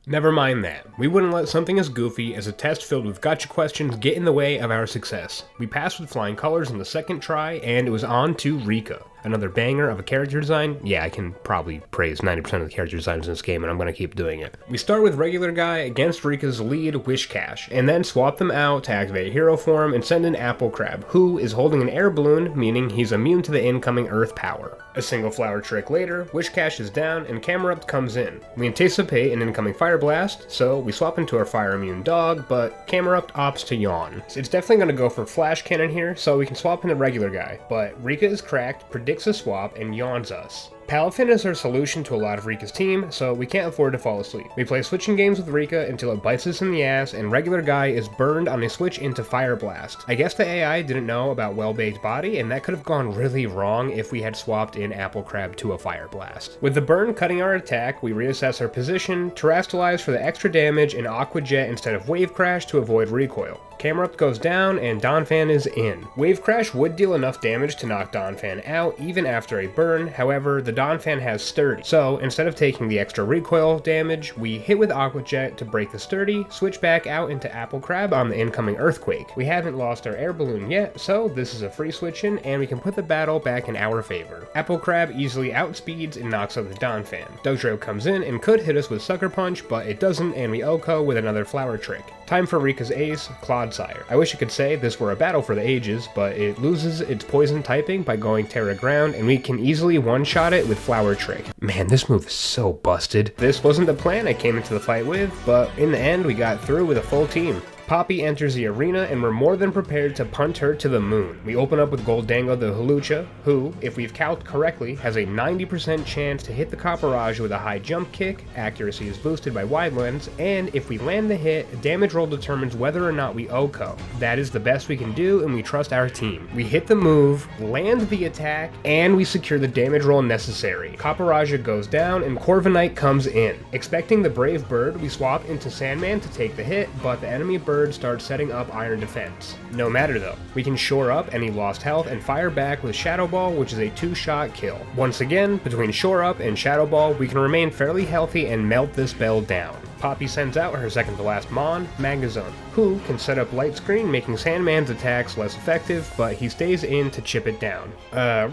Never mind that. We wouldn't let something as goofy as a test filled with gotcha questions get in the way of our success. We passed with flying colors in the second try, and it was on to Rika. Another banger of a character design. Yeah, I can probably praise 90% of the character designs in this game, and I'm going to keep doing it. We start with regular guy against Rika's lead Wishcash, and then swap them out to activate hero form and send in Apple Crab, who is holding an air balloon, meaning he's immune to the incoming earth power. A single flower trick later, Wishcash is down and Camerupt comes in. We anticipate an incoming Fire Blast, so we swap into our fire immune dog, but Camerupt opts to yawn. It's definitely going to go for Flash Cannon here, so we can swap into regular guy, but Rika is cracked, predicts a swap, and yawns us. Palafin is our solution to a lot of Rika's team, so we can't afford to fall asleep. We play switching games with Rika until it bites us in the ass, and regular guy is burned on a switch into Fire Blast. I guess the AI didn't know about Well-Baked Body, and that could have gone really wrong if we had swapped in Apple Crab to a Fire Blast. With the burn cutting our attack, we reassess our position, Terastallize for the extra damage, and Aqua Jet instead of Wave Crash to avoid recoil. Camerupt goes down, and Donphan is in. Wave Crash would deal enough damage to knock Donphan out, even after a burn, however, the Donphan has Sturdy, so instead of taking the extra recoil damage, we hit with Aqua Jet to break the Sturdy, switch back out into Apple Crab on the incoming Earthquake. We haven't lost our air balloon yet, so this is a free switch in, and we can put the battle back in our favor. Apple Crab easily outspeeds and knocks out the Donphan. Dugtrio comes in and could hit us with Sucker Punch, but it doesn't, and we OHKO with another flower trick. Time for Rika's ace, Clodsire. I wish I could say this were a battle for the ages, but it loses its poison typing by going Terra Ground, and we can easily one-shot it with Flower Trick. Man, this move is so busted. This wasn't the plan I came into the fight with, but in the end we got through with a full team. Poppy enters the arena, and we're more than prepared to punt her to the moon. We open up with Goldango the Hulucha, who, if we've calced correctly, has a 90% chance to hit the Copperage with a high jump kick, accuracy is boosted by Wide Lens, and if we land the hit, damage roll determines whether or not we OHKO. That is the best we can do, and we trust our team. We hit the move, land the attack, and we secure the damage roll necessary. Copperage goes down, and Corviknight comes in. Expecting the Brave Bird, we swap into Sandman to take the hit, but the enemy bird starts setting up Iron Defense. No matter though, we can shore up any lost health and fire back with Shadow Ball, which is a 2-shot kill. Once again, between Shore Up and Shadow Ball, we can remain fairly healthy and melt this bell down. Poppy sends out her second to last Mon, Magazone, who can set up Light Screen, making Sandman's attacks less effective, but he stays in to chip it down.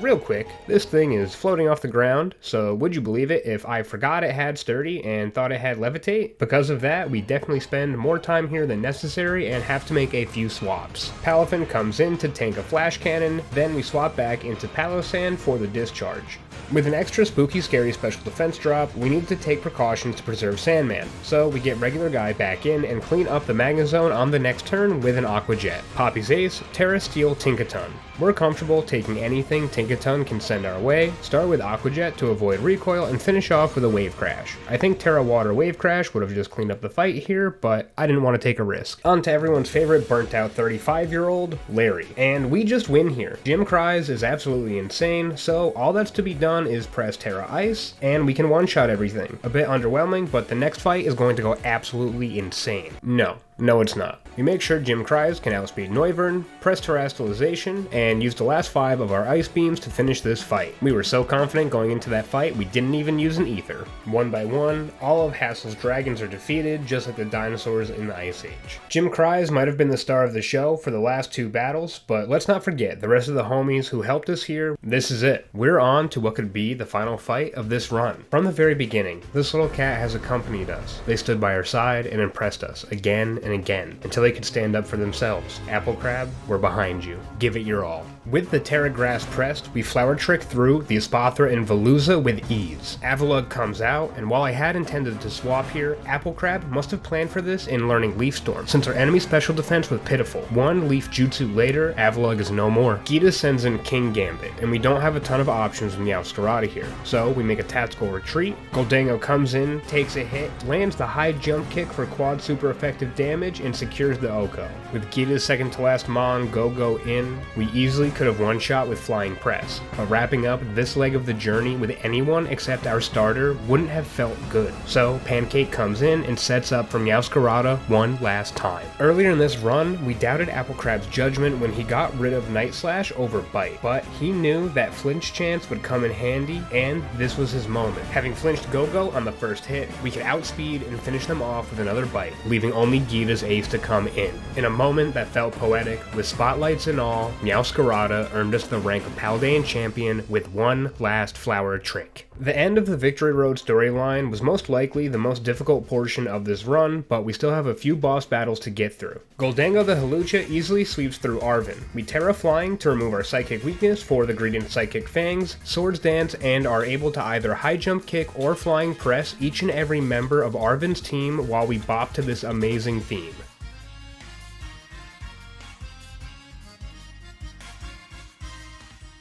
Real quick, this thing is floating off the ground, so would you believe it if I forgot it had Sturdy and thought it had Levitate? Because of that, we definitely spend more time here than necessary and have to make a few swaps. Palafin comes in to tank a Flash Cannon, then we swap back into Palossand for the discharge. With an extra spooky scary special defense drop, we need to take precautions to preserve Sandman, so we get regular guy back in and clean up the Magazone on the next turn with an Aqua Jet. Poppy's ace, Terra Steel Tinkaton. We're comfortable taking anything Tinkaton can send our way, start with Aqua Jet to avoid recoil, and finish off with a Wave Crash. I think Terra Water Wave Crash would have just cleaned up the fight here, but I didn't want to take a risk. On to everyone's favorite burnt out 35-year-old, Larry. And we just win here. Jim Cries is absolutely insane, so all that's to be done is press Terra Ice, and we can one-shot everything. A bit underwhelming, but the next fight is going to go absolutely insane. No, it's not. We make sure Jim Cries can outspeed Noivern, press Terastallization, and use the last 5 of our Ice Beams to finish this fight. We were so confident going into that fight, we didn't even use an Ether. One by one, all of Hassle's dragons are defeated, just like the dinosaurs in the Ice Age. Jim Cries might have been the star of the show for the last 2 battles, but let's not forget the rest of the homies who helped us here. This is it. We're on to what could be the final fight of this run. From the very beginning, this little cat has accompanied us. They stood by our side and impressed us again and again, until they could stand up for themselves. Apple Crab, we're behind you. Give it your all. With the Terra Grass pressed, we Flower Trick through the Espathra and Veluza with ease. Avalugg comes out, and while I had intended to swap here, Apple Crab must have planned for this in learning Leaf Storm, since our enemy special defense was pitiful. One Leaf Jutsu later, Avalugg is no more. Gita sends in King Gambit, and we don't have a ton of options with Meowscarada here, so we make a tactical retreat. Goldango comes in, takes a hit, lands the high jump kick for quad super effective damage, and secures the OHKO. With Gita's second to last Mon Go-Go in, we easily could have one-shot with Flying Press, but wrapping up this leg of the journey with anyone except our starter wouldn't have felt good. So Pancake comes in and sets up for Meowscarada one last time. Earlier in this run, we doubted Apple Crab's judgment when he got rid of Night Slash over Bite, but he knew that flinch chance would come in handy, and this was his moment. Having flinched Go-Go on the first hit, we could outspeed and finish them off with another Bite, leaving only Gita's ace to come in. In a moment that felt poetic, with spotlights and all, Meowscarada Spada earned us the rank of Paldean Champion with one last flower trick. The end of the Victory Road storyline was most likely the most difficult portion of this run, but we still have a few boss battles to get through. Goldango the Hawlucha easily sweeps through Arven. We Terra Flying to remove our Psychic weakness for the Greedent Psychic Fangs, Swords Dance, and are able to either High Jump Kick or Flying Press each and every member of Arven's team while we bop to this amazing theme.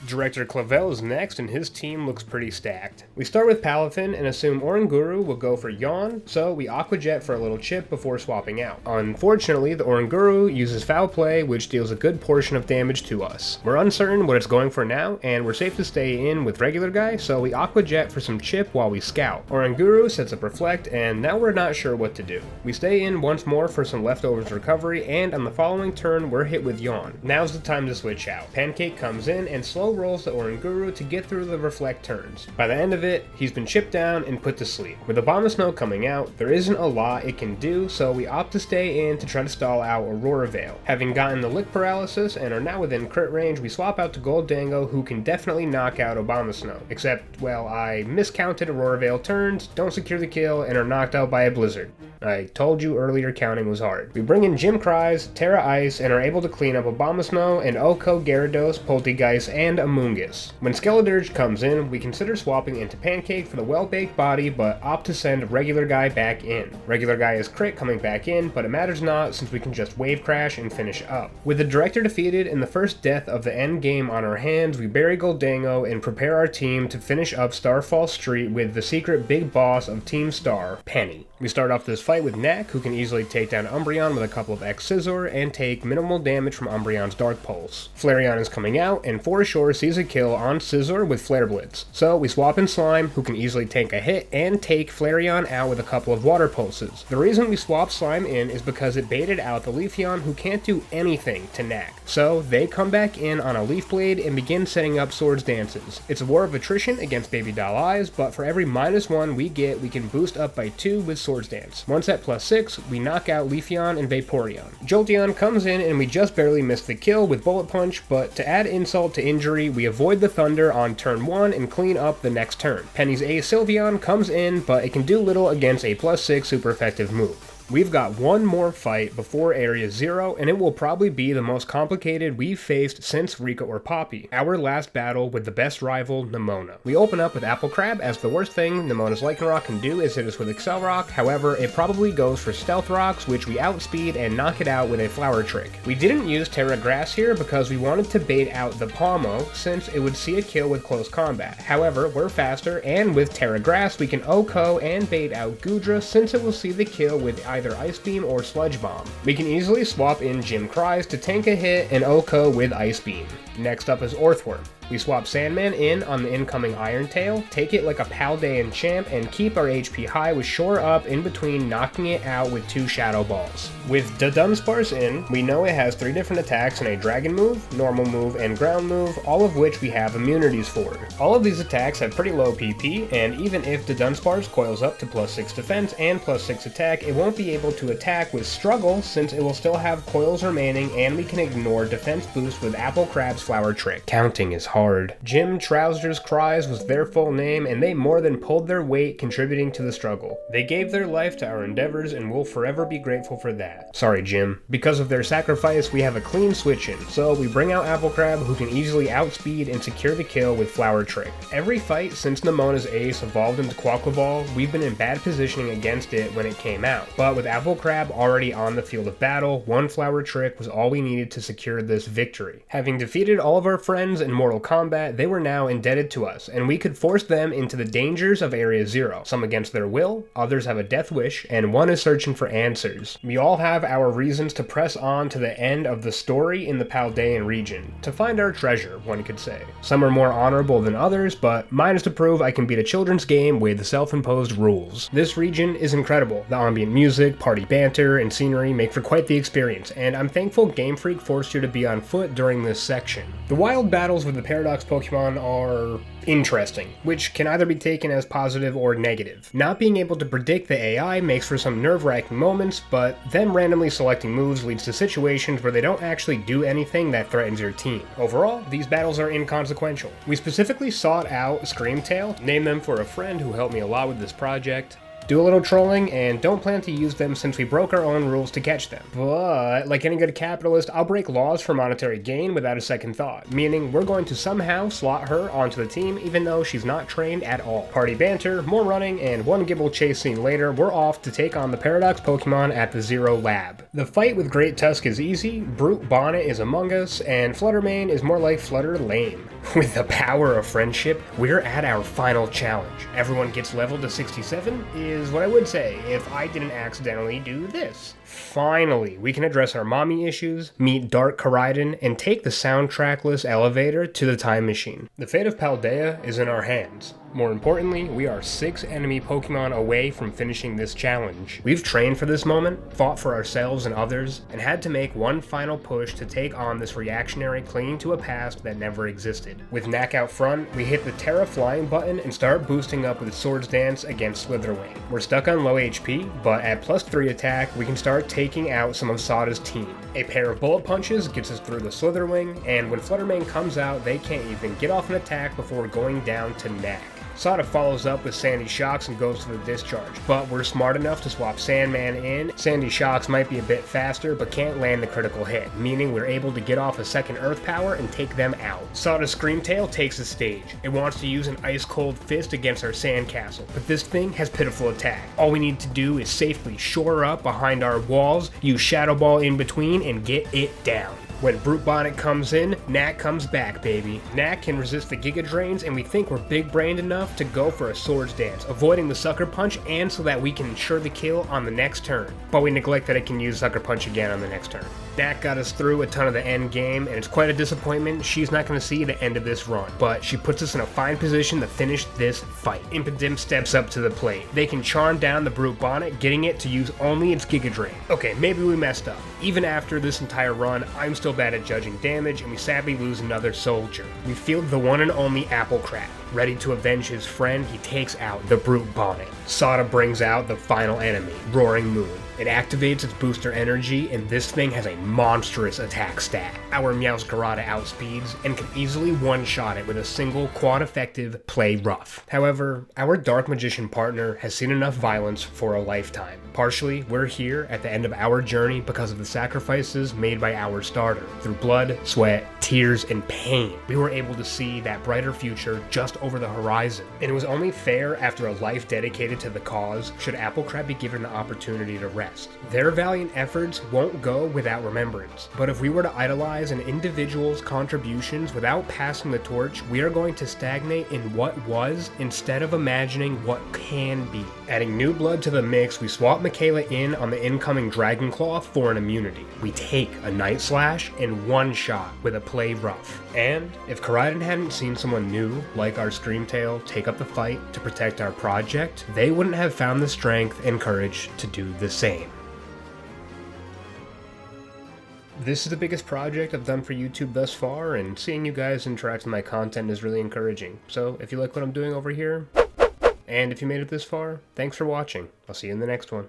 Director Clavel is next, and his team looks pretty stacked. We start with Palafin and assume Oranguru will go for Yawn, so we Aqua Jet for a little chip before swapping out. Unfortunately, the Oranguru uses Foul Play, which deals a good portion of damage to us. We're uncertain what it's going for now, and we're safe to stay in with regular guy, so we Aqua Jet for some chip while we scout. Oranguru sets up Reflect, and now we're not sure what to do. We stay in once more for some leftovers recovery, and on the following turn, we're hit with Yawn. Now's the time to switch out. Pancake comes in and slow rolls the Oranguru to get through the Reflect turns. By the end of it, he's been chipped down and put to sleep. With Abomasnow coming out, there isn't a lot it can do, so we opt to stay in to try to stall out Aurora Veil. Having gotten the Lick Paralysis and are now within crit range, we swap out to Goldango, who can definitely knock out Abomasnow. Except, well, I miscounted Aurora Veil turns, don't secure the kill, and are knocked out by a Blizzard. I told you earlier counting was hard. We bring in Gym Cries, Terra Ice, and are able to clean up Abomasnow and Oko, Gyarados, Poltegeist, and Amoonguss. When Skeledirge comes in, we consider swapping into Pancake for the well-baked body, but opt to send Regular Guy back in. Regular Guy is crit coming back in, but it matters not since we can just Wave Crash and finish up. With the Director defeated and the first death of the end game on our hands, we bury Goldango and prepare our team to finish up Starfall Street with the secret big boss of Team Star, Penny. We start off this fight with Knack, who can easily take down Umbreon with a couple of X-Scissor and take minimal damage from Umbreon's Dark Pulse. Flareon is coming out, and For Sure sees a kill on Scizor with Flare Blitz. So we swap in Slime, who can easily tank a hit and take Flareon out with a couple of Water Pulses. The reason we swap Slime in is because it baited out the Leafeon, who can't do anything to Knack. So they come back in on a Leaf Blade and begin setting up Swords Dances. It's a war of attrition against Baby Doll Eyes, but for every -1 we get, we can boost up by 2 with Swords Dance. Once at +6, we knock out Leafeon and Vaporeon. Jolteon comes in and we just barely miss the kill with Bullet Punch, but to add insult to injury, we avoid the Thunder on turn 1 and clean up the next turn. Penny's A Sylveon comes in, but it can do little against a +6 super effective move. We've got one more fight before Area 0, and it will probably be the most complicated we've faced since Rika or Poppy, our last battle with the best rival, Nemona. We open up with Apple Crab, as the worst thing Nemona's Lycanroc can do is hit us with Excel Rock. However, it probably goes for Stealth Rocks, which we outspeed and knock it out with a Flower Trick. We didn't use Terra Grass here because we wanted to bait out the Palmo, since it would see a kill with close combat. However, we're faster, and with Terra Grass we can Oko and bait out Goodra, since it will see the kill with either Ice Beam or Sludge Bomb. We can easily swap in Gym Cries to tank a hit and Oko with Ice Beam. Next up is Orthworm. We swap Sandman in on the incoming Iron Tail, take it like a Paldean champ, and keep our HP high with Shore Up in between knocking it out with 2 Shadow Balls. With Dunsparce in, we know it has 3 different attacks and a Dragon move, Normal move, and Ground move, all of which we have immunities for. All of these attacks have pretty low PP, and even if Dunsparce coils up to +6 defense and +6 attack, it won't be able to attack with Struggle since it will still have coils remaining, and we can ignore defense boost with Apple Crab's Flower Trick. Counting is hard. Jim Trousers Cries was their full name, and they more than pulled their weight contributing to the struggle. They gave their life to our endeavors and will forever be grateful for that. Sorry, Jim. Because of their sacrifice, we have a clean switch in, so we bring out Apple Crab, who can easily outspeed and secure the kill with Flower Trick. Every fight since Nemona's Ace evolved into Quaquaval, we've been in bad positioning against it when it came out, but with Apple Crab already on the field of battle, 1 Flower Trick was all we needed to secure this victory. Having defeated all of our friends in Mortal Kombat, they were now indebted to us, and we could force them into the dangers of Area 0, some against their will, others have a death wish, and one is searching for answers. We all have our reasons to press on to the end of the story in the Paldean region, to find our treasure, one could say. Some are more honorable than others, but mine is to prove I can beat a children's game with self-imposed rules. This region is incredible. The ambient music, party banter, and scenery make for quite the experience, and I'm thankful Game Freak forced you to be on foot during this section. The wild battles with the Paradox Pokemon are interesting, which can either be taken as positive or negative. Not being able to predict the AI makes for some nerve-wracking moments, but then randomly selecting moves leads to situations where they don't actually do anything that threatens your team. Overall, these battles are inconsequential. We specifically sought out Screamtail, named them for a friend who helped me a lot with this project. Do a little trolling, and don't plan to use them since we broke our own rules to catch them. But, like any good capitalist, I'll break laws for monetary gain without a second thought, meaning we're going to somehow slot her onto the team even though she's not trained at all. Party banter, more running, and one Gibble chase scene later, we're off to take on the Paradox Pokemon at the Zero Lab. The fight with Great Tusk is easy, Brute Bonnet is among us, and Fluttermane is more like Flutter Lame. With the power of friendship, we're at our final challenge. Everyone gets leveled to 67 is what I would say if I didn't accidentally do this. Finally, we can address our mommy issues, meet Dark Koraidon, and take the soundtrackless elevator to the time machine. The fate of Paldea is in our hands. More importantly, we are 6 enemy Pokemon away from finishing this challenge. We've trained for this moment, fought for ourselves and others, and had to make one final push to take on this reactionary clinging to a past that never existed. With Knack out front, we hit the Terra Flying button and start boosting up with Swords Dance against Slitherwing. We're stuck on low HP, but at +3 attack, we can start taking out some of Sada's team. A pair of Bullet Punches gets us through the Slitherwing, and when Fluttermane comes out, they can't even get off an attack before going down to Knack. Sada follows up with Sandy Shocks and goes to the discharge, but we're smart enough to swap Sandman in. Sandy Shocks might be a bit faster, but can't land the critical hit, meaning we're able to get off a second Earth Power and take them out. Sada's Screamtail takes the stage. It wants to use an Ice Cold Fist against our Sandcastle, but this thing has pitiful attack. All we need to do is safely shore up behind our walls, use Shadow Ball in between, and get it down. When Brute Bonnet comes in, Knack comes back, baby. Knack can resist the Giga Drains, and we think we're big-brained enough to go for a Swords Dance, avoiding the Sucker Punch and so that we can ensure the kill on the next turn. But we neglect that it can use Sucker Punch again on the next turn. Knack got us through a ton of the end game, and it's quite a disappointment. She's not going to see the end of this run, but she puts us in a fine position to finish this fight. Impidimp steps up to the plate. They can charm down the Brute Bonnet, getting it to use only its Giga Drain. Okay, maybe we messed up. Even after this entire run, I'm still bad at judging damage, and we sadly lose another soldier. We field the one and only Applecrat. Ready to avenge his friend, he takes out the Brute Bonnet. Sada brings out the final enemy, Roaring Moon. It activates its booster energy, and this thing has a monstrous attack stat. Our Meowscarada outspeeds and can easily one-shot it with a single quad-effective Play Rough. However, our Dark Magician partner has seen enough violence for a lifetime. Partially, we're here at the end of our journey because of the sacrifices made by our starter. Through blood, sweat, tears, and pain, we were able to see that brighter future just over the horizon. And it was only fair after a life dedicated to the cause should Applecrat be given the opportunity to rest. Their valiant efforts won't go without remembrance, but if we were to idolize an individual's contributions without passing the torch, we are going to stagnate in what was instead of imagining what can be. Adding new blood to the mix, we swap Michaela in on the incoming Dragonclaw for an immunity. We take a Night Slash and one shot with a Play Rough. And if Koraidon hadn't seen someone new, like our Screamtail, take up the fight to protect our project, they wouldn't have found the strength and courage to do the same. This is the biggest project I've done for YouTube thus far, and seeing you guys interact with my content is really encouraging. So if you like what I'm doing over here, and if you made it this far, thanks for watching. I'll see you in the next one.